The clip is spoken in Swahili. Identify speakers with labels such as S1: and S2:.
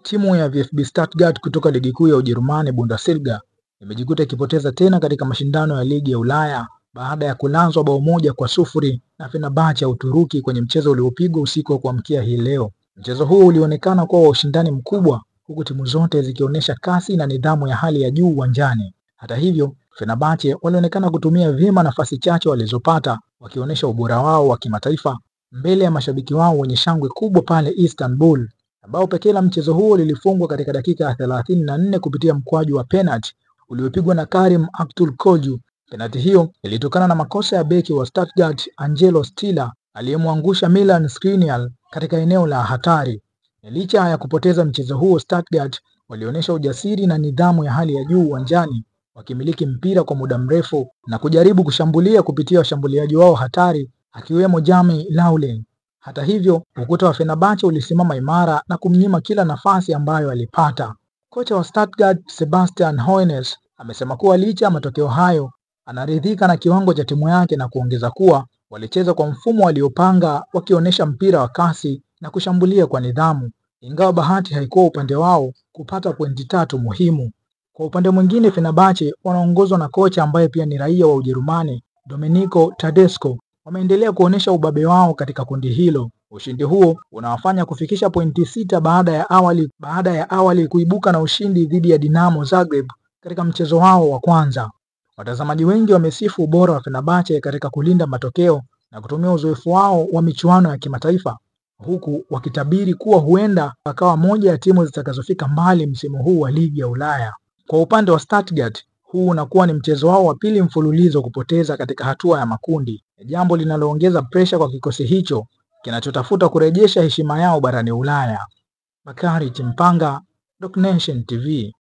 S1: Timu ya VfB Stuttgart kutoka ligi kuu ya Ujerumani Bundesliga imejikuta ikipoteza tena katika mashindano ya ligi ya Ulaya baada ya kulazwa 1-0 na Fenerbahce ya Uturuki kwenye mchezo uliopigwa usiku wa kuamkia hii leo. Mchezo huo ulionekana kuwa wa ushindani mkubwa, huku timu zote zikionyesha kasi na nidhamu ya hali ya juu uwanjani. Hata hivyo, Fenerbahce walionekana kutumia vyema nafasi chache walizopata, wakionyesha ubora wao wa kimataifa mbele ya mashabiki wao wenye shangwe kubwa pale Istanbul. Bao pekee la mchezo huo lilifungwa katika dakika ya 34 kupitia mkwaju wa penalty uliopigwa na Karim Aktürkoğlu. Penalty hiyo ilitokana na makosa ya beki wa Stuttgart Angelo Stiller aliyemwangusha Milan Skriniar katika eneo la hatari. Licha ya kupoteza mchezo huo, Stuttgart walionyesha ujasiri na nidhamu ya hali ya juu uwanjani, wakimiliki mpira kwa muda mrefu na kujaribu kushambulia kupitia washambuliaji wao hatari akiwemo Jamie Laulin. Hata hivyo, ukuta wa Fenerbahce ulisimama imara na kumnyima kila nafasi ambayo alipata. Kocha wa Stuttgart Sebastian Hoeneß amesema kuwa licha ya matokeo hayo, anaridhika na kiwango cha timu yake na kuongeza kuwa walicheza kwa mfumo waliopanga, wakionyesha mpira wa kasi na kushambulia kwa nidhamu, ingawa bahati haikuwa upande wao kupata pointi 3 muhimu. Kwa upande mwingine, Fenerbahce wanaongozwa na kocha ambaye pia ni raia wa Ujerumani, Domenico Tedesco, wameendelea kuonyesha ubabe wao katika kundi hilo. Ushindi huo unawafanya kufikisha pointi 6 baada ya awali kuibuka na ushindi dhidi ya Dinamo Zagreb katika mchezo wao wa kwanza. Watazamaji wengi wamesifu ubora wa Fenerbahce katika kulinda matokeo na kutumia uzoefu wao wa michuano ya kimataifa, huku wakitabiri kuwa huenda wakawa moja ya timu zitakazofika mbali msimu huu wa ligi ya Ulaya. Kwa upande wa Stuttgart, huu unakuwa ni mchezo wao wa pili mfululizo kupoteza katika hatua ya makundi, jambo linaloongeza presha kwa kikosi hicho kinachotafuta kurejesha heshima yao barani Ulaya. Bakari Chimpanga, Doc Nation TV.